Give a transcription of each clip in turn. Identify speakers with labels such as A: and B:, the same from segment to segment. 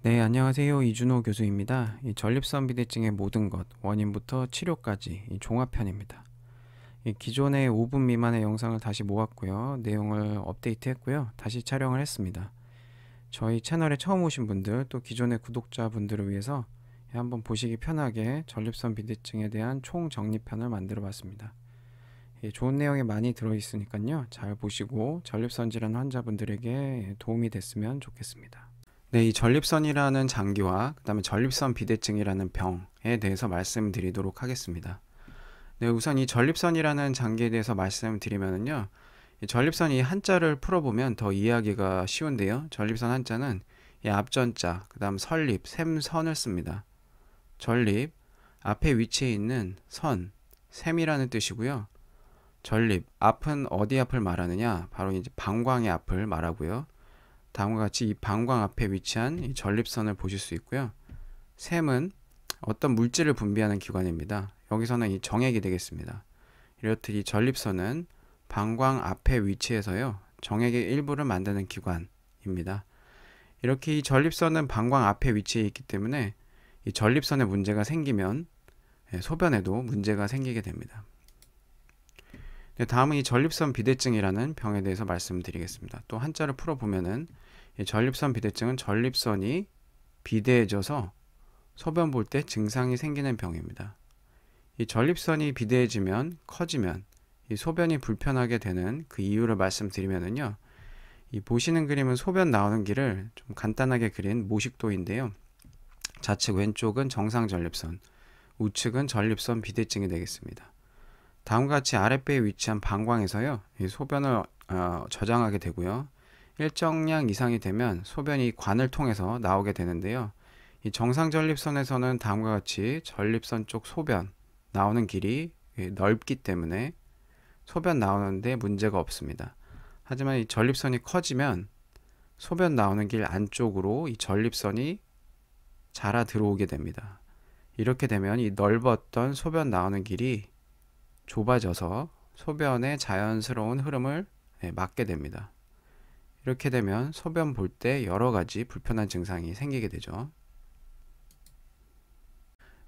A: 네, 안녕하세요. 이준호 교수입니다. 이 전립선 비대증의 모든 것, 원인부터 치료까지 이 종합편입니다. 이 기존의 5분 미만의 영상을 다시 모았고요. 내용을 업데이트했고요. 다시 촬영을 했습니다. 저희 채널에 처음 오신 분들, 또 기존의 구독자분들을 위해서 한번 보시기 편하게 전립선 비대증에 대한 총정리편을 만들어 봤습니다. 좋은 내용이 많이 들어있으니까요. 잘 보시고 전립선 질환 환자분들에게 도움이 됐으면 좋겠습니다. 네, 이 전립선이라는 장기와 그다음에 전립선 비대증이라는 병에 대해서 말씀드리도록 하겠습니다. 네, 우선 이 전립선이라는 장기에 대해서 말씀드리면은요. 이 전립선이 한자를 풀어보면 더 이해하기가 쉬운데요. 전립선 한자는 이 앞전자, 그다음 설립, 샘선을 씁니다. 전립, 앞에 위치해 있는 선, 샘이라는 뜻이고요. 전립, 앞은 어디 앞을 말하느냐? 바로 이제 방광의 앞을 말하고요. 다음과 같이 이 방광 앞에 위치한 이 전립선을 보실 수 있고요. 샘은 어떤 물질을 분비하는 기관입니다. 여기서는 이 정액이 되겠습니다. 이렇듯 이 전립선은 방광 앞에 위치해서요. 정액의 일부를 만드는 기관입니다. 이렇게 이 전립선은 방광 앞에 위치해 있기 때문에 이 전립선에 문제가 생기면 소변에도 문제가 생기게 됩니다. 다음은 이 전립선 비대증이라는 병에 대해서 말씀드리겠습니다. 또 한자를 풀어보면은 이 전립선 비대증은 전립선이 비대해져서 소변 볼 때 증상이 생기는 병입니다. 이 전립선이 비대해지면 커지면 이 소변이 불편하게 되는 그 이유를 말씀드리면은요. 이 보시는 그림은 소변 나오는 길을 좀 간단하게 그린 모식도인데요. 좌측 왼쪽은 정상 전립선, 우측은 전립선 비대증이 되겠습니다. 다음과 같이 아랫배에 위치한 방광에서요. 이 소변을 저장하게 되고요. 일정량 이상이 되면 소변이 관을 통해서 나오게 되는데요. 이 정상 전립선에서는 다음과 같이 전립선 쪽 소변 나오는 길이 넓기 때문에 소변 나오는데 문제가 없습니다. 하지만 이 전립선이 커지면 소변 나오는 길 안쪽으로 이 전립선이 자라 들어오게 됩니다. 이렇게 되면 이 넓었던 소변 나오는 길이 좁아져서 소변의 자연스러운 흐름을 막게 됩니다. 이렇게 되면 소변 볼 때 여러 가지 불편한 증상이 생기게 되죠.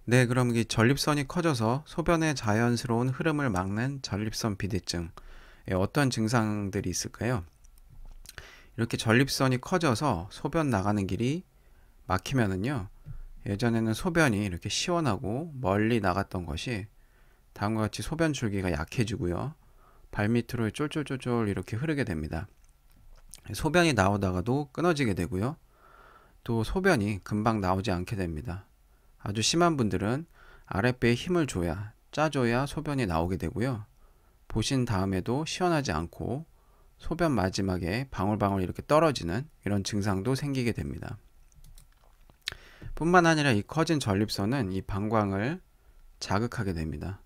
A: 네, 그럼 이 전립선이 커져서 소변의 자연스러운 흐름을 막는 전립선 비대증, 어떤 증상들이 있을까요? 이렇게 전립선이 커져서 소변 나가는 길이 막히면은요, 예전에는 소변이 이렇게 시원하고 멀리 나갔던 것이 다음과 같이 소변 줄기가 약해지고요. 발밑으로 쫄쫄쫄쫄 이렇게 흐르게 됩니다. 소변이 나오다가도 끊어지게 되고요. 또 소변이 금방 나오지 않게 됩니다. 아주 심한 분들은 아랫배에 힘을 줘야, 짜줘야 소변이 나오게 되고요. 보신 다음에도 시원하지 않고 소변 마지막에 방울방울 이렇게 떨어지는 이런 증상도 생기게 됩니다. 뿐만 아니라 이 커진 전립선은 이 방광을 자극하게 됩니다.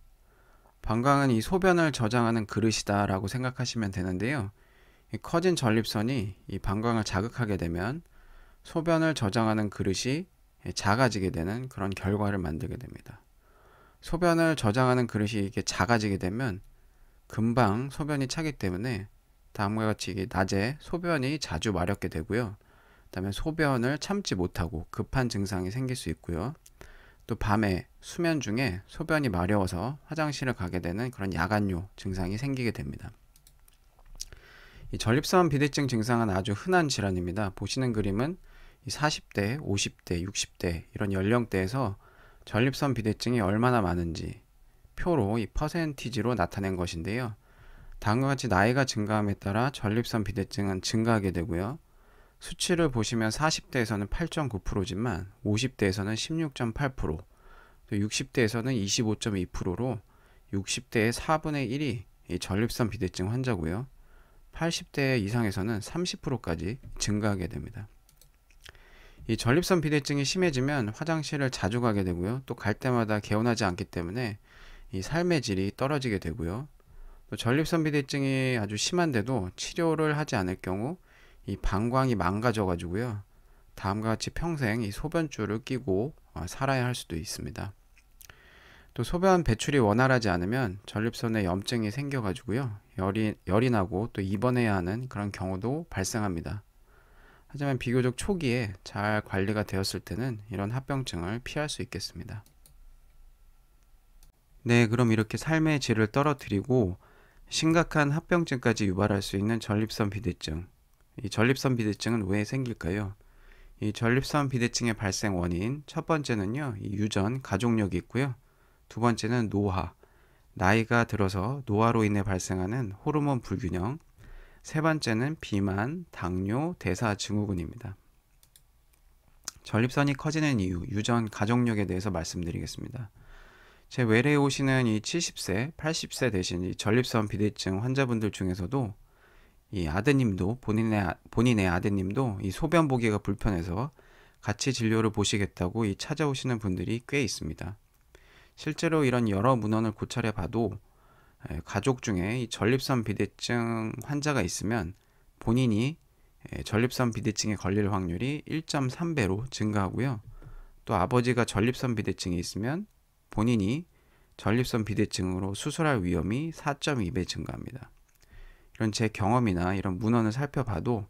A: 방광은 이 소변을 저장하는 그릇이다 라고 생각하시면 되는데요. 이 커진 전립선이 이 방광을 자극하게 되면 소변을 저장하는 그릇이 작아지게 되는 그런 결과를 만들게 됩니다. 소변을 저장하는 그릇이 이렇게 작아지게 되면 금방 소변이 차기 때문에 다음과 같이 낮에 소변이 자주 마렵게 되고요. 그다음에 소변을 참지 못하고 급한 증상이 생길 수 있고요. 또 밤에 수면 중에 소변이 마려워서 화장실을 가게 되는 그런 야간요 증상이 생기게 됩니다. 이 전립선 비대증 증상은 아주 흔한 질환입니다. 보시는 그림은 40대, 50대, 60대 이런 연령대에서 전립선 비대증이 얼마나 많은지 표로 이 퍼센티지로 나타낸 것인데요. 다음과 같이 나이가 증가함에 따라 전립선 비대증은 증가하게 되고요. 수치를 보시면 40대에서는 8.9%지만 50대에서는 16.8%, 또 60대에서는 25.2%로 60대의 4분의 1이 이 전립선 비대증 환자고요. 80대 이상에서는 30%까지 증가하게 됩니다. 이 전립선 비대증이 심해지면 화장실을 자주 가게 되고요. 또 갈 때마다 개운하지 않기 때문에 이 삶의 질이 떨어지게 되고요. 또 전립선 비대증이 아주 심한데도 치료를 하지 않을 경우 이 방광이 망가져 가지고요. 다음과 같이 평생 이 소변줄을 끼고 살아야 할 수도 있습니다. 또 소변 배출이 원활하지 않으면 전립선에 염증이 생겨 가지고요. 열이 나고 또 입원해야 하는 그런 경우도 발생합니다. 하지만 비교적 초기에 잘 관리가 되었을 때는 이런 합병증을 피할 수 있겠습니다. 네, 그럼 이렇게 삶의 질을 떨어뜨리고 심각한 합병증까지 유발할 수 있는 전립선 비대증. 이 전립선 비대증은 왜 생길까요? 이 전립선 비대증의 발생 원인 첫 번째는요, 이 유전, 가족력이 있고요. 두 번째는 노화, 나이가 들어서 노화로 인해 발생하는 호르몬 불균형. 세 번째는 비만, 당뇨, 대사 증후군입니다. 전립선이 커지는 이유, 유전, 가족력에 대해서 말씀드리겠습니다. 제 외래에 오시는 이 70세, 80세 되신 이 전립선 비대증 환자분들 중에서도 이 아드님도 본인의 아드님도 이 소변 보기가 불편해서 같이 진료를 보시겠다고 이 찾아오시는 분들이 꽤 있습니다. 실제로 이런 여러 문헌을 고찰해 봐도 가족 중에 이 전립선 비대증 환자가 있으면 본인이 전립선 비대증에 걸릴 확률이 1.3배로 증가하고요. 또 아버지가 전립선 비대증이 있으면 본인이 전립선 비대증으로 수술할 위험이 4.2배 증가합니다. 이런 제 경험이나 이런 문헌을 살펴봐도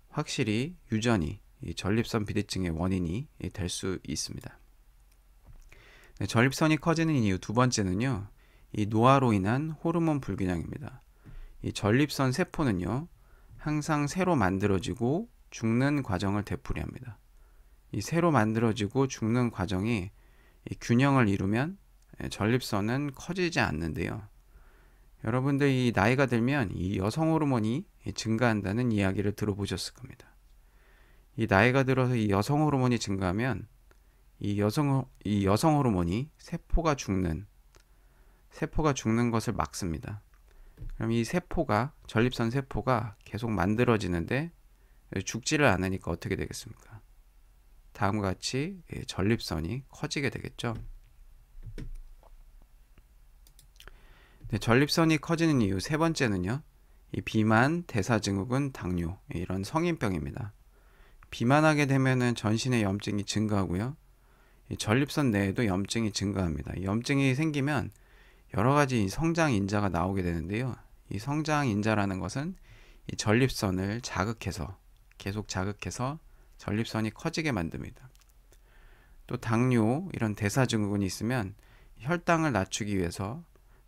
A: 확실히 유전이 이 전립선 비대증의 원인이 될 수 있습니다. 네, 전립선이 커지는 이유 두 번째는요, 이 노화로 인한 호르몬 불균형입니다. 이 전립선 세포는요, 항상 새로 만들어지고 죽는 과정을 되풀이합니다. 이 새로 만들어지고 죽는 과정이 이 균형을 이루면 전립선은 커지지 않는데요. 여러분들 이 나이가 들면 이 여성 호르몬이 증가한다는 이야기를 들어보셨을 겁니다. 이 나이가 들어서 이 여성 호르몬이 증가하면 이 여성 호르몬이 세포가 죽는 것을 막습니다. 그럼 이 세포가 전립선 세포가 계속 만들어지는데 죽지를 않으니까 어떻게 되겠습니까? 다음과 같이 전립선이 커지게 되겠죠. 네, 전립선이 커지는 이유 세 번째는요, 이 비만, 대사증후군, 당뇨 이런 성인병입니다. 비만하게 되면은 전신의 염증이 증가하고요, 이 전립선 내에도 염증이 증가합니다. 염증이 생기면 여러 가지 성장 인자가 나오게 되는데요. 이 성장 인자라는 것은 이 전립선을 계속 자극해서 전립선이 커지게 만듭니다. 또 당뇨, 이런 대사증후군이 있으면 혈당을 낮추기 위해서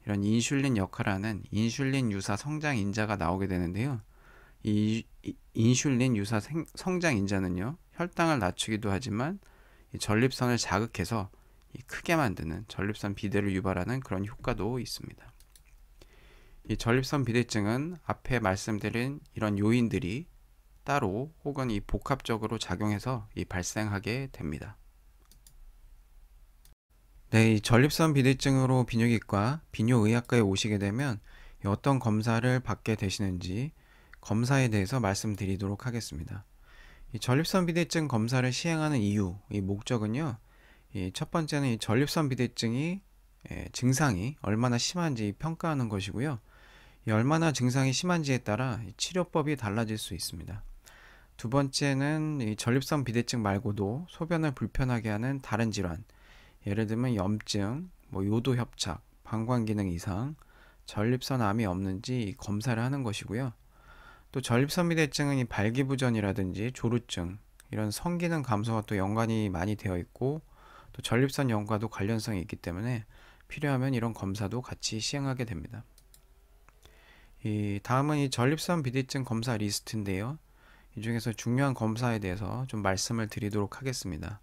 A: 이런 인슐린 역할을 하는 인슐린 유사 성장 인자가 나오게 되는데요. 이 인슐린 유사 성장 인자는요, 혈당을 낮추기도 하지만 이 전립선을 자극해서 크게 만드는 전립선 비대를 유발하는 그런 효과도 있습니다. 이 전립선 비대증은 앞에 말씀드린 이런 요인들이 따로 혹은 이 복합적으로 작용해서 발생하게 됩니다. 네, 이 전립선 비대증으로 비뇨기과, 비뇨의학과에 오시게 되면 어떤 검사를 받게 되시는지 검사에 대해서 말씀드리도록 하겠습니다. 이 전립선 비대증 검사를 시행하는 이유, 이 목적은요, 첫 번째는 이 전립선 비대증이 증상이 얼마나 심한지 평가하는 것이고요. 이 얼마나 증상이 심한지에 따라 치료법이 달라질 수 있습니다. 두 번째는 이 전립선 비대증 말고도 소변을 불편하게 하는 다른 질환, 예를 들면 염증, 요도 협착, 방광 기능 이상, 전립선 암이 없는지 검사를 하는 것이고요. 또 전립선 비대증은 이 발기부전이라든지 조루증, 이런 성기능 감소와 또 연관이 많이 되어 있고, 또 전립선 염과도 관련성이 있기 때문에 필요하면 이런 검사도 같이 시행하게 됩니다. 다음은 이 전립선 비대증 검사 리스트인데요. 이 중에서 중요한 검사에 대해서 좀 말씀을 드리도록 하겠습니다.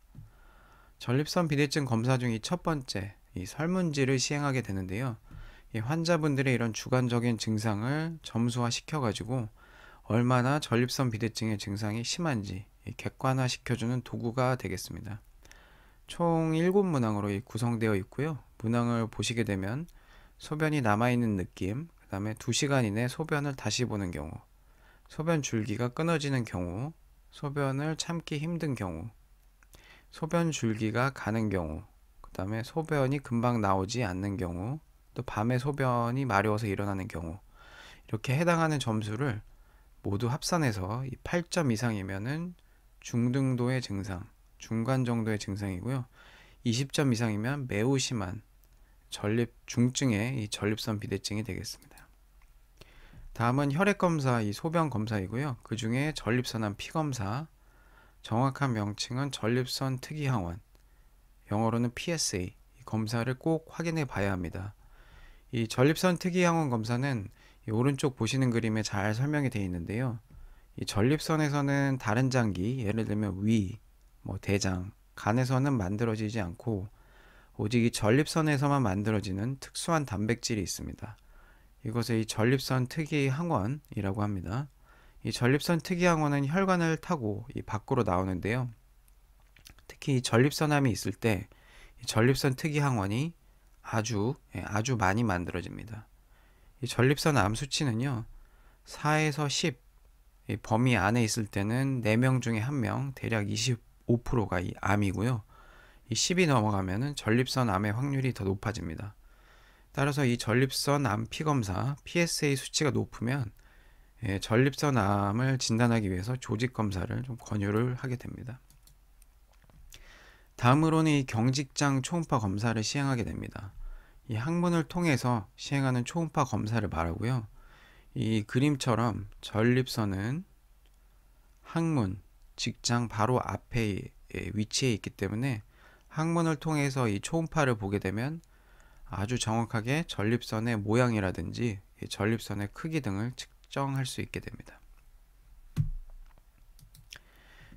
A: 전립선 비대증 검사 중 이 첫 번째, 이 설문지를 시행하게 되는데요. 이 환자분들의 이런 주관적인 증상을 점수화 시켜가지고 얼마나 전립선 비대증의 증상이 심한지 객관화 시켜주는 도구가 되겠습니다. 총 7문항으로 구성되어 있고요. 문항을 보시게 되면 소변이 남아있는 느낌, 그 다음에 2시간 이내 소변을 다시 보는 경우, 소변 줄기가 끊어지는 경우, 소변을 참기 힘든 경우, 소변 줄기가 가는 경우, 그 다음에 소변이 금방 나오지 않는 경우, 또 밤에 소변이 마려워서 일어나는 경우, 이렇게 해당하는 점수를 모두 합산해서 8점 이상이면은 중등도의 증상, 중간 정도의 증상이고요. 20점 이상이면 매우 심한 중증의 이 전립선 비대증이 되겠습니다. 다음은 혈액 검사, 이 소변 검사이고요. 그 중에 전립선암 피검사, 정확한 명칭은 전립선 특이항원, 영어로는 PSA 검사를 꼭 확인해 봐야 합니다. 이 전립선 특이항원 검사는 이 오른쪽 보시는 그림에 잘 설명이 되어 있는데요. 이 전립선에서는 다른 장기, 예를 들면 위, 대장, 간에서는 만들어지지 않고 오직 이 전립선에서만 만들어지는 특수한 단백질이 있습니다. 이것을 이 전립선 특이항원이라고 합니다. 이 전립선 특이항원은 혈관을 타고 이 밖으로 나오는데요. 특히 이 전립선암이 있을 때 이 전립선 특이항원이 아주 많이 만들어집니다. 이 전립선암 수치는요, 4에서 10 이 범위 안에 있을 때는 4명 중에 1명, 대략 25%가 이 암이고요. 이 10이 넘어가면은 전립선 암의 확률이 더 높아집니다. 따라서 이 전립선 암 피검사 PSA 수치가 높으면 전립선 암을 진단하기 위해서 조직 검사를 좀 권유를 하게 됩니다. 다음으로는 이 경직장 초음파 검사를 시행하게 됩니다. 이 항문을 통해서 시행하는 초음파 검사를 말하고요. 이 그림처럼 전립선은 항문, 직장 바로 앞에 위치해 있기 때문에 항문을 통해서 이 초음파를 보게 되면 아주 정확하게 전립선의 모양이라든지 전립선의 크기 등을 측정할 수 있게 됩니다.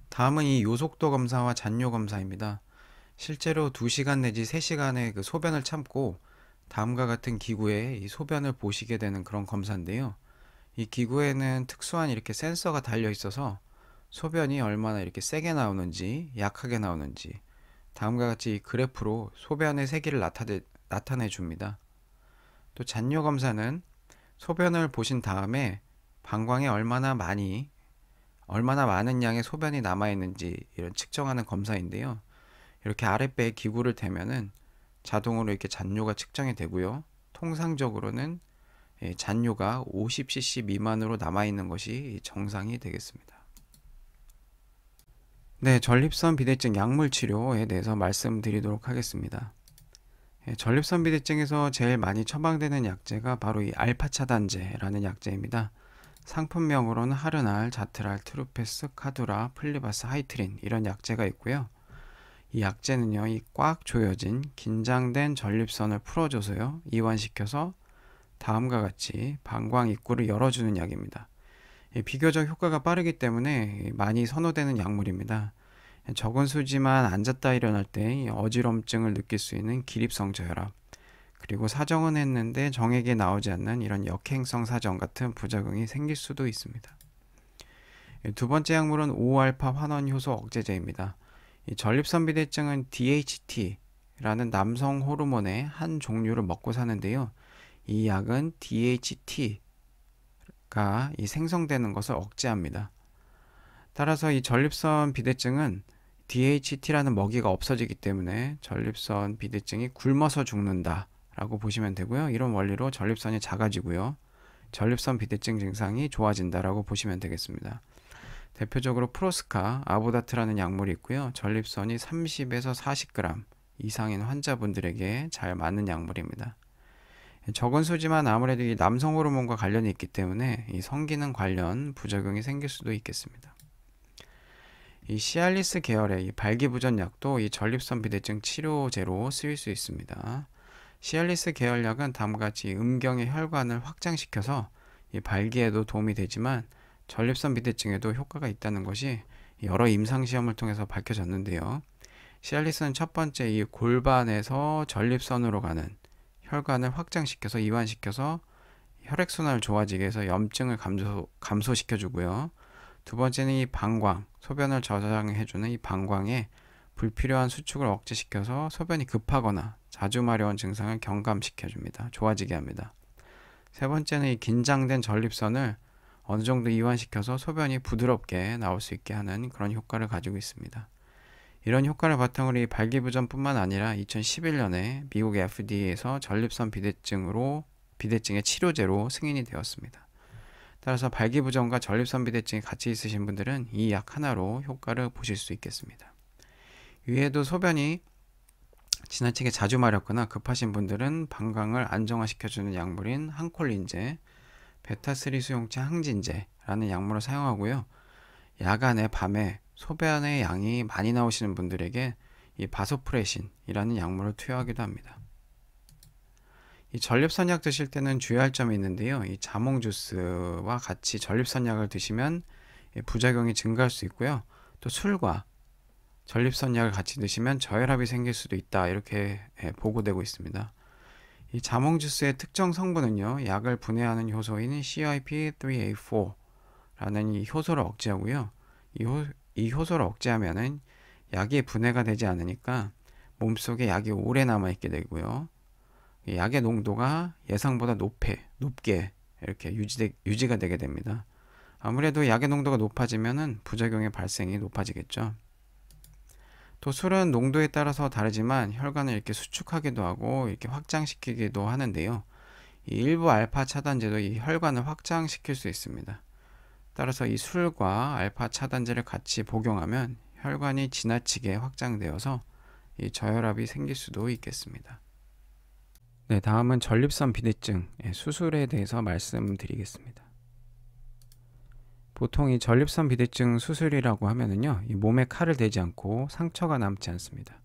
A: 다음은 이 요속도 검사와 잔뇨 검사입니다. 실제로 2시간 내지 3시간의 그 소변을 참고 다음과 같은 기구에 이 소변을 보시게 되는 그런 검사인데요. 이 기구에는 특수한 이렇게 센서가 달려 있어서 소변이 얼마나 이렇게 세게 나오는지 약하게 나오는지 다음과 같이 그래프로 소변의 세기를 나타내 줍니다. 또 잔뇨 검사는 소변을 보신 다음에 방광에 얼마나 많은 양의 소변이 남아 있는지 이런 측정하는 검사인데요. 이렇게 아랫배에 기구를 대면은 자동으로 이렇게 잔뇨가 측정이 되고요. 통상적으로는 잔뇨가 50cc 미만으로 남아 있는 것이 정상이 되겠습니다. 네, 전립선 비대증 약물 치료에 대해서 말씀드리도록 하겠습니다. 전립선 비대증에서 제일 많이 처방되는 약제가 바로 이 알파 차단제라는 약제입니다. 상품명으로는 하르날, 자트랄, 트루페스, 카두라, 플리바스, 하이트린 이런 약제가 있고요. 이 약제는요, 이 꽉 조여진 긴장된 전립선을 풀어줘서요, 이완시켜서 다음과 같이 방광 입구를 열어주는 약입니다. 비교적 효과가 빠르기 때문에 많이 선호되는 약물입니다. 적은 수지만 앉았다 일어날 때 어지럼증을 느낄 수 있는 기립성 저혈압, 그리고 사정은 했는데 정액이 나오지 않는 이런 역행성 사정 같은 부작용이 생길 수도 있습니다. 두 번째 약물은 5알파 환원 효소 억제제입니다. 이 전립선 비대증은 DHT라는 남성 호르몬의 한 종류를 먹고 사는데요. 이 약은 DHT가 이 생성되는 것을 억제합니다. 따라서 이 전립선 비대증은 DHT라는 먹이가 없어지기 때문에 전립선 비대증이 굶어서 죽는다 라고 보시면 되고요. 이런 원리로 전립선이 작아지고요. 전립선 비대증 증상이 좋아진다라고 보시면 되겠습니다. 대표적으로 프로스카, 아보다트라는 약물이 있고요. 전립선이 30에서 40g 이상인 환자분들에게 잘 맞는 약물입니다. 적은 수지만 아무래도 이 남성 호르몬과 관련이 있기 때문에 이 성기능 관련 부작용이 생길 수도 있겠습니다. 이 시알리스 계열의 이 발기부전약도 이 전립선 비대증 치료제로 쓰일 수 있습니다. 시알리스 계열약은 다음과 같이 음경의 혈관을 확장시켜서 이 발기에도 도움이 되지만 전립선 비대증에도 효과가 있다는 것이 여러 임상시험을 통해서 밝혀졌는데요. 시알리스는 첫 번째 이 골반에서 전립선으로 가는 혈관을 확장시켜서 이완시켜서 혈액순환을 좋아지게 해서 염증을 감소시켜주고요. 두 번째는 이 방광, 소변을 저장해주는 이 방광에 불필요한 수축을 억제시켜서 소변이 급하거나 자주 마려운 증상을 경감시켜줍니다. 좋아지게 합니다. 세 번째는 이 긴장된 전립선을 어느 정도 이완시켜서 소변이 부드럽게 나올 수 있게 하는 그런 효과를 가지고 있습니다. 이런 효과를 바탕으로 이 발기부전뿐만 아니라 2011년에 미국 FDA에서 전립선 비대증의 치료제로 승인이 되었습니다. 따라서 발기부전과 전립선 비대증이 같이 있으신 분들은 이 약 하나로 효과를 보실 수 있겠습니다. 위에도 소변이 지나치게 자주 마렵거나 급하신 분들은 방광을 안정화시켜주는 약물인 항콜린제, 베타3 수용체 항진제라는 약물을 사용하고요. 야간에 밤에 소변의 양이 많이 나오시는 분들에게 이 바소프레신이라는 약물을 투여하기도 합니다. 이 전립선약 드실 때는 주의할 점이 있는데요. 이 자몽 주스와 같이 전립선약을 드시면 부작용이 증가할 수 있고요. 또 술과 전립선약을 같이 드시면 저혈압이 생길 수도 있다, 이렇게 보고되고 있습니다. 이 자몽 주스의 특정 성분은요, 약을 분해하는 효소인 CYP3A4라는 이 효소를 억제하고요. 이 효소를 억제하면은 약이 분해가 되지 않으니까 몸속에 약이 오래 남아있게 되고요. 이 약의 농도가 예상보다 높게 이렇게 유지가 되게 됩니다. 아무래도 약의 농도가 높아지면은 부작용의 발생이 높아지겠죠. 또 술은 농도에 따라서 다르지만 혈관을 이렇게 수축하기도 하고 이렇게 확장시키기도 하는데요. 이 일부 알파 차단제도 이 혈관을 확장시킬 수 있습니다. 따라서 이 술과 알파 차단제를 같이 복용하면 혈관이 지나치게 확장되어서 이 저혈압이 생길 수도 있겠습니다. 네, 다음은 전립선 비대증 수술에 대해서 말씀드리겠습니다. 보통 이 전립선 비대증 수술이라고 하면은요, 이 몸에 칼을 대지 않고 상처가 남지 않습니다.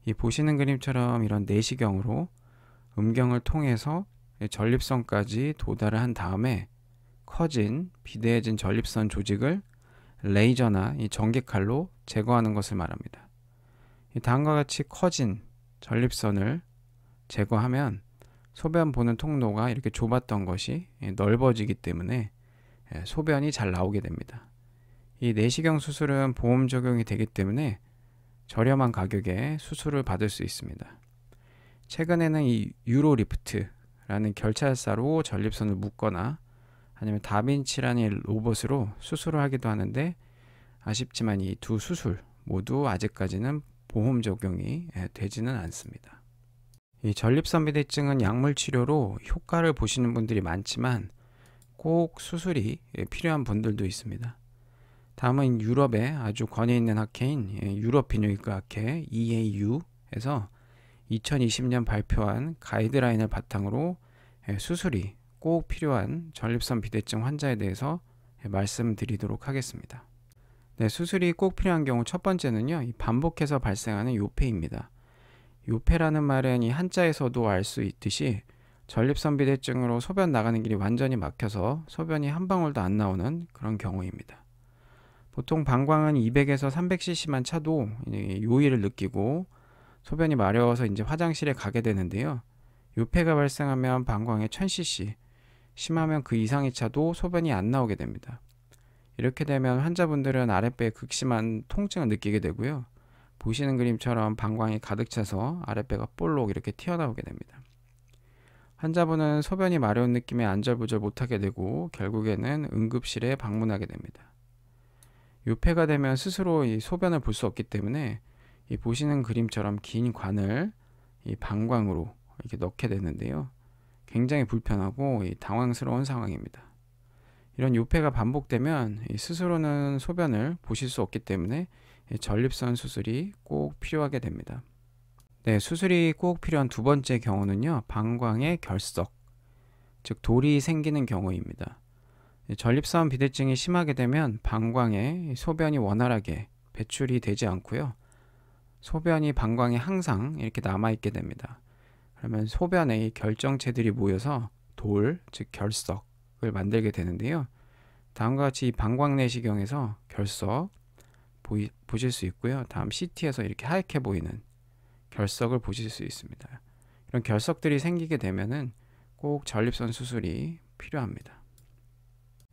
A: 이 보시는 그림처럼 이런 내시경으로 음경을 통해서 전립선까지 도달을 한 다음에 커진 비대해진 전립선 조직을 레이저나 이 전기칼로 제거하는 것을 말합니다. 다음과 같이 커진 전립선을 제거하면 소변 보는 통로가 이렇게 좁았던 것이 넓어지기 때문에 소변이 잘 나오게 됩니다. 이 내시경 수술은 보험 적용이 되기 때문에 저렴한 가격에 수술을 받을 수 있습니다. 최근에는 이 유로리프트라는 결찰사로 전립선을 묶거나 아니면 다빈치라는 로봇으로 수술을 하기도 하는데, 아쉽지만 이 두 수술 모두 아직까지는 보험 적용이 되지는 않습니다. 이 전립선 비대증은 약물 치료로 효과를 보시는 분들이 많지만 꼭 수술이 필요한 분들도 있습니다. 다음은 유럽의 아주 권위 있는 학회인 유럽 비뇨기과 학회 EAU에서 2020년 발표한 가이드라인을 바탕으로 수술이 꼭 필요한 전립선 비대증 환자에 대해서 말씀드리도록 하겠습니다. 네, 수술이 꼭 필요한 경우 첫 번째는요, 이 반복해서 발생하는 요폐입니다. 요폐라는 말은 이 한자에서도 알 수 있듯이 전립선 비대증으로 소변 나가는 길이 완전히 막혀서 소변이 한 방울도 안 나오는 그런 경우입니다. 보통 방광은 200에서 300cc만 차도 요의를 느끼고 소변이 마려워서 이제 화장실에 가게 되는데요. 요폐가 발생하면 방광에 1000cc, 심하면 그 이상이 차도 소변이 안 나오게 됩니다. 이렇게 되면 환자분들은 아랫배에 극심한 통증을 느끼게 되고요. 보시는 그림처럼 방광이 가득 차서 아랫배가 볼록 이렇게 튀어나오게 됩니다. 환자분은 소변이 마려운 느낌에 안절부절 못하게 되고 결국에는 응급실에 방문하게 됩니다. 요폐가 되면 스스로 이 소변을 볼 수 없기 때문에 이 보시는 그림처럼 긴 관을 이 방광으로 이렇게 넣게 되는데요. 굉장히 불편하고 이 당황스러운 상황입니다. 이런 요폐가 반복되면 스스로는 소변을 보실 수 없기 때문에 전립선 수술이 꼭 필요하게 됩니다. 네, 수술이 꼭 필요한 두 번째 경우는요, 방광의 결석, 즉 돌이 생기는 경우입니다. 전립선 비대증이 심하게 되면 방광에 소변이 원활하게 배출이 되지 않고요, 소변이 방광에 항상 이렇게 남아있게 됩니다. 그러면 소변에 결정체들이 모여서 돌, 즉 결석을 만들게 되는데요. 다음과 같이 방광 내시경에서 결석 보실 수 있고요. 다음 CT에서 이렇게 하얗게 보이는 결석을 보실 수 있습니다. 이런 결석들이 생기게 되면은 꼭 전립선 수술이 필요합니다.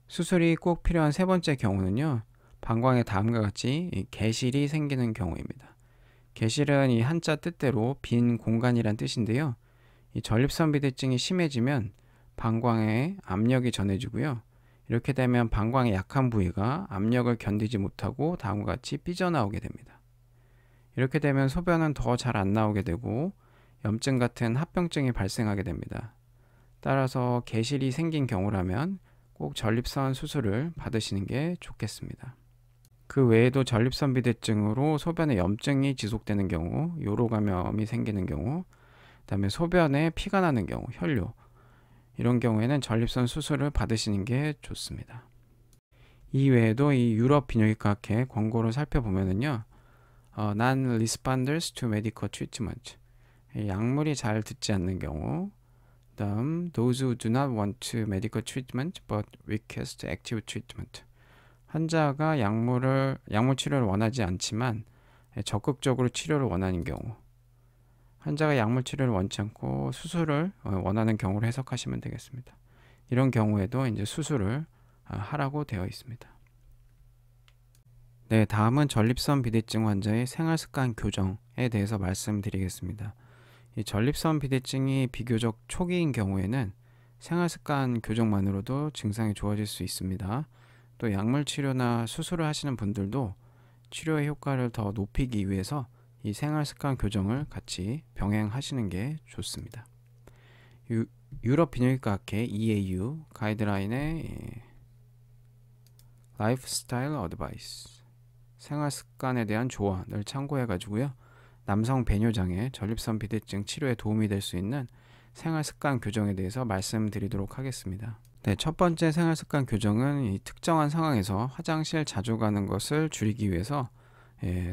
A: 수술이 꼭 필요한 세 번째 경우는요, 방광에 다음과 같이 개실이 생기는 경우입니다. 개실은 이 한자 뜻대로 빈 공간이란 뜻인데요. 이 전립선 비대증이 심해지면 방광에 압력이 전해지고요. 이렇게 되면 방광의 약한 부위가 압력을 견디지 못하고 다음과 같이 삐져나오게 됩니다. 이렇게 되면 소변은 더 잘 안 나오게 되고 염증 같은 합병증이 발생하게 됩니다. 따라서 개실이 생긴 경우라면 꼭 전립선 수술을 받으시는 게 좋겠습니다. 그 외에도 전립선 비대증으로 소변에 염증이 지속되는 경우, 요로 감염이 생기는 경우, 그다음에 소변에 피가 나는 경우, 혈뇨, 이런 경우에는 전립선 수술을 받으시는 게 좋습니다. 이 외에도 이 유럽 비뇨기과 학회 권고를 살펴보면은요, non-responders to medical treatment, 약물이 잘 듣지 않는 경우, 다음 those who do not want to medical treatment but request active treatment, 환자가 약물 치료를 원하지 않지만 적극적으로 치료를 원하는 경우, 환자가 약물 치료를 원치 않고 수술을 원하는 경우를 해석하시면 되겠습니다. 이런 경우에도 이제 수술을 하라고 되어 있습니다. 네, 다음은 전립선 비대증 환자의 생활습관 교정에 대해서 말씀드리겠습니다. 이 전립선 비대증이 비교적 초기인 경우에는 생활습관 교정만으로도 증상이 좋아질 수 있습니다. 또 약물 치료나 수술을 하시는 분들도 치료의 효과를 더 높이기 위해서 이 생활습관 교정을 같이 병행하시는 게 좋습니다. 유럽 비뇨기과 학회 EAU 가이드라인의 라이프스타일 어드바이스, 생활 습관에 대한 조언을 참고해 가지고요, 남성 배뇨장애 전립선 비대증 치료에 도움이 될 수 있는 생활 습관 교정에 대해서 말씀드리도록 하겠습니다. 네, 첫 번째 생활 습관 교정은 이 특정한 상황에서 화장실 자주 가는 것을 줄이기 위해서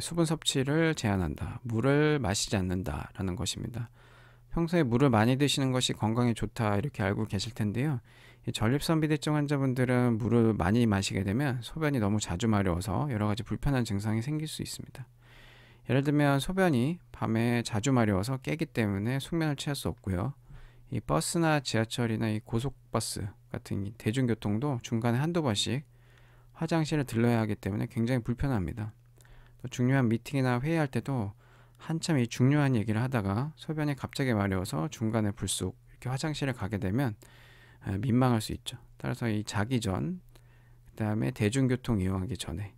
A: 수분 섭취를 제한한다, 물을 마시지 않는다 라는 것입니다. 평소에 물을 많이 드시는 것이 건강에 좋다 이렇게 알고 계실 텐데요, 이 전립선 비대증 환자분들은 물을 많이 마시게 되면 소변이 너무 자주 마려워서 여러 가지 불편한 증상이 생길 수 있습니다. 예를 들면 소변이 밤에 자주 마려워서 깨기 때문에 숙면을 취할 수 없고요, 이 버스나 지하철이나 이 고속버스 같은 이 대중교통도 중간에 한두 번씩 화장실을 들러야 하기 때문에 굉장히 불편합니다. 또 중요한 미팅이나 회의할 때도 한참 이 중요한 얘기를 하다가 소변이 갑자기 마려워서 중간에 불쑥 이렇게 화장실에 가게 되면 민망할 수 있죠. 따라서 이 자기 전, 그 다음에 대중교통 이용하기 전에,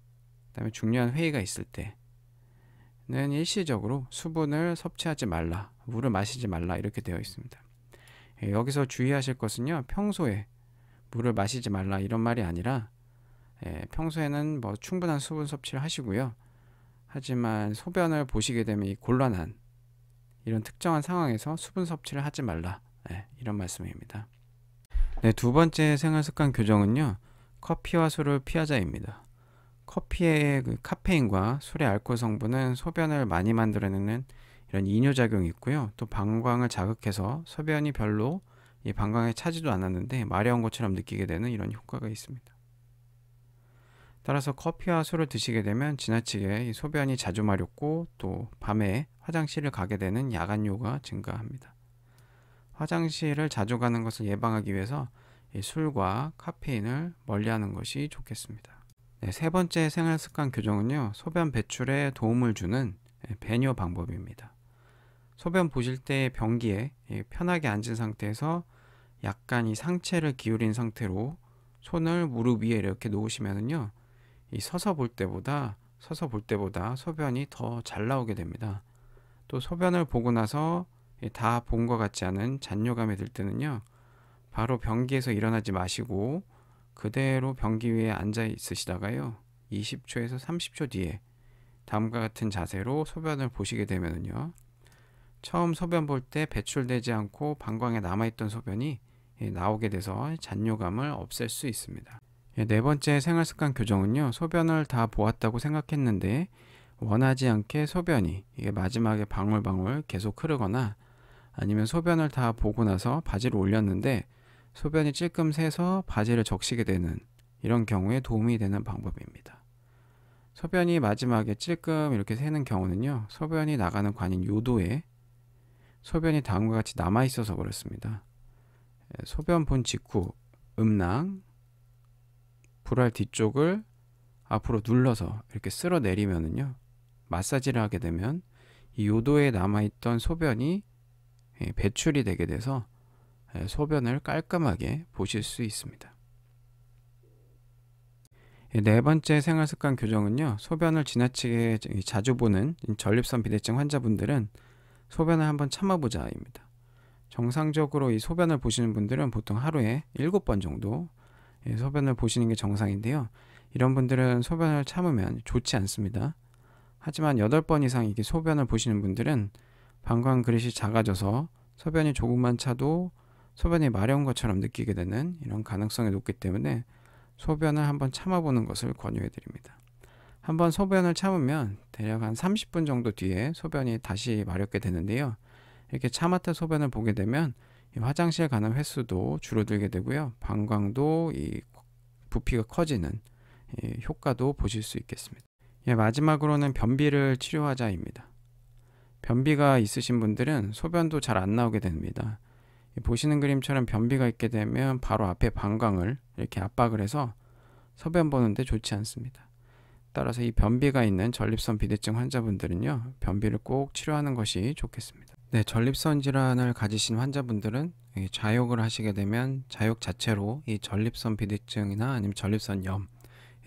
A: 그 다음에 중요한 회의가 있을 때는 일시적으로 수분을 섭취하지 말라, 물을 마시지 말라 이렇게 되어 있습니다. 여기서 주의하실 것은요, 평소에 물을 마시지 말라 이런 말이 아니라 평소에는 뭐 충분한 수분 섭취를 하시고요, 하지만 소변을 보시게 되면 이 곤란한 이런 특정한 상황에서 수분 섭취를 하지 말라, 이런 말씀입니다. 네, 두 번째 생활습관 교정은요, 커피와 술을 피하자입니다. 커피의 그 카페인과 술의 알코올 성분은 소변을 많이 만들어내는 이런 이뇨작용이 있고요, 또 방광을 자극해서 소변이 별로 이 방광에 차지도 않았는데 마려운 것처럼 느끼게 되는 이런 효과가 있습니다. 따라서 커피와 술을 드시게 되면 지나치게 소변이 자주 마렵고 또 밤에 화장실을 가게 되는 야간요가 증가합니다. 화장실을 자주 가는 것을 예방하기 위해서 이 술과 카페인을 멀리하는 것이 좋겠습니다. 네, 세 번째 생활습관 교정은요, 소변 배출에 도움을 주는 배뇨 방법입니다. 소변 보실 때 변기에 편하게 앉은 상태에서 약간 이 상체를 기울인 상태로 손을 무릎 위에 이렇게 놓으시면은요, 이 서서 볼 때보다 소변이 더 잘 나오게 됩니다. 또 소변을 보고 나서 다 본 것 같지 않은 잔뇨감이 들 때는요, 바로 변기에서 일어나지 마시고 그대로 변기 위에 앉아 있으시다가요, 20초에서 30초 뒤에 다음과 같은 자세로 소변을 보시게 되면은요, 처음 소변 볼 때 배출되지 않고 방광에 남아있던 소변이 나오게 돼서 잔뇨감을 없앨 수 있습니다. 네 번째 생활습관 교정은요, 소변을 다 보았다고 생각했는데 원하지 않게 소변이 이게 마지막에 방울방울 계속 흐르거나, 아니면 소변을 다 보고 나서 바지를 올렸는데 소변이 찔끔 새서 바지를 적시게 되는 이런 경우에 도움이 되는 방법입니다. 소변이 마지막에 찔끔 이렇게 새는 경우는요, 소변이 나가는 관인 요도에 소변이 다음과 같이 남아 있어서 그렇습니다. 소변 본 직후 음낭, 불알 뒤쪽을 앞으로 눌러서 이렇게 쓸어 내리면은요, 마사지를 하게 되면 이 요도에 남아있던 소변이 배출이 되게 돼서 소변을 깔끔하게 보실 수 있습니다. 네 번째 생활습관 교정은요, 소변을 지나치게 자주 보는 전립선 비대증 환자분들은 소변을 한번 참아보자입니다. 정상적으로 이 소변을 보시는 분들은 보통 하루에 7번 정도 소변을 보시는 게 정상인데요, 이런 분들은 소변을 참으면 좋지 않습니다. 하지만 8번 이상 이게 소변을 보시는 분들은 방광 그릇이 작아져서 소변이 조금만 차도 소변이 마려운 것처럼 느끼게 되는 이런 가능성이 높기 때문에 소변을 한번 참아보는 것을 권유해 드립니다. 한번 소변을 참으면 대략 한 30분 정도 뒤에 소변이 다시 마렵게 되는데요. 이렇게 참았던 소변을 보게 되면 이 화장실 가는 횟수도 줄어들게 되고요. 방광도 이 부피가 커지는 이 효과도 보실 수 있겠습니다. 예, 마지막으로는 변비를 치료하자입니다. 변비가 있으신 분들은 소변도 잘 안 나오게 됩니다. 보시는 그림처럼 변비가 있게 되면 바로 앞에 방광을 이렇게 압박을 해서 소변 보는데 좋지 않습니다. 따라서 이 변비가 있는 전립선 비대증 환자분들은요, 변비를 꼭 치료하는 것이 좋겠습니다. 네, 전립선 질환을 가지신 환자분들은 자욕을 하시게 되면 자욕 자체로 이 전립선 비대증이나 아니면 전립선염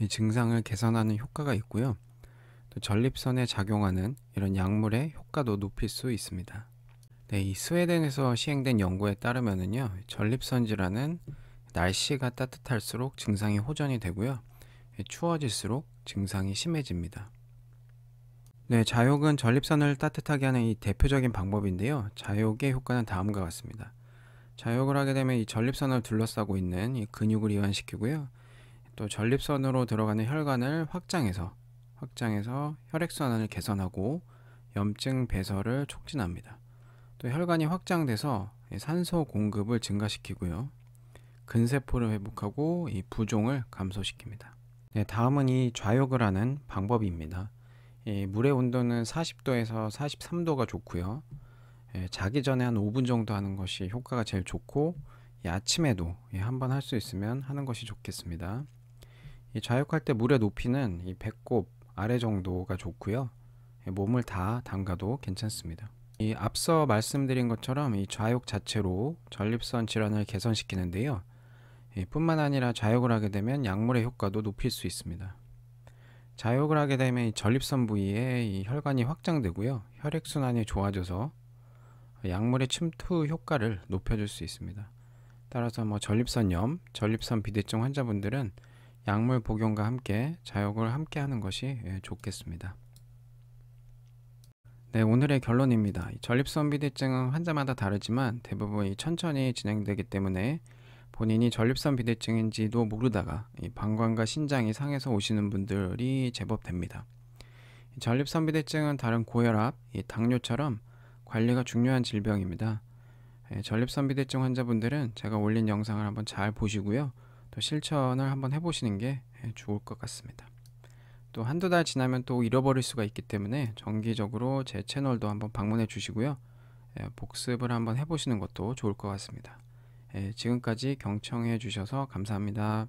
A: 이 증상을 개선하는 효과가 있고요. 또 전립선에 작용하는 이런 약물의 효과도 높일 수 있습니다. 네, 이 스웨덴에서 시행된 연구에 따르면은요, 전립선 질환은 날씨가 따뜻할수록 증상이 호전이 되고요. 추워질수록 증상이 심해집니다. 네, 자욕은 전립선을 따뜻하게 하는 이 대표적인 방법인데요. 자욕의 효과는 다음과 같습니다. 자욕을 하게 되면 이 전립선을 둘러싸고 있는 이 근육을 이완시키고요. 또 전립선으로 들어가는 혈관을 확장해서 혈액순환을 개선하고 염증 배설을 촉진합니다. 또 혈관이 확장돼서 산소 공급을 증가시키고요. 근세포를 회복하고 이 부종을 감소시킵니다. 네, 다음은 이 좌욕을 하는 방법입니다. 이 물의 온도는 40도에서 43도가 좋고요. 자기 전에 한 5분 정도 하는 것이 효과가 제일 좋고, 아침에도 한번 할 수 있으면 하는 것이 좋겠습니다. 이 좌욕할 때 물의 높이는 이 배꼽 아래 정도가 좋고요. 몸을 다 담가도 괜찮습니다. 이 앞서 말씀드린 것처럼 이 좌욕 자체로 전립선 질환을 개선시키는데요. 뿐만 아니라 좌욕을 하게 되면 약물의 효과도 높일 수 있습니다. 좌욕을 하게 되면 이 전립선 부위에 이 혈관이 확장되고요. 혈액순환이 좋아져서 약물의 침투 효과를 높여줄 수 있습니다. 따라서 전립선염, 전립선 비대증 환자분들은 약물 복용과 함께 좌욕을 함께 하는 것이 좋겠습니다. 네, 오늘의 결론입니다. 전립선 비대증은 환자마다 다르지만 대부분 천천히 진행되기 때문에 본인이 전립선 비대증인지도 모르다가 방광과 신장이 상해서 오시는 분들이 제법 됩니다. 전립선 비대증은 다른 고혈압, 당뇨처럼 관리가 중요한 질병입니다. 전립선 비대증 환자분들은 제가 올린 영상을 한번 잘 보시고요. 또 실천을 한번 해보시는 게 좋을 것 같습니다. 또 한두 달 지나면 또 잃어버릴 수가 있기 때문에 정기적으로 제 채널도 한번 방문해 주시고요. 복습을 한번 해보시는 것도 좋을 것 같습니다. 지금까지 경청해 주셔서 감사합니다.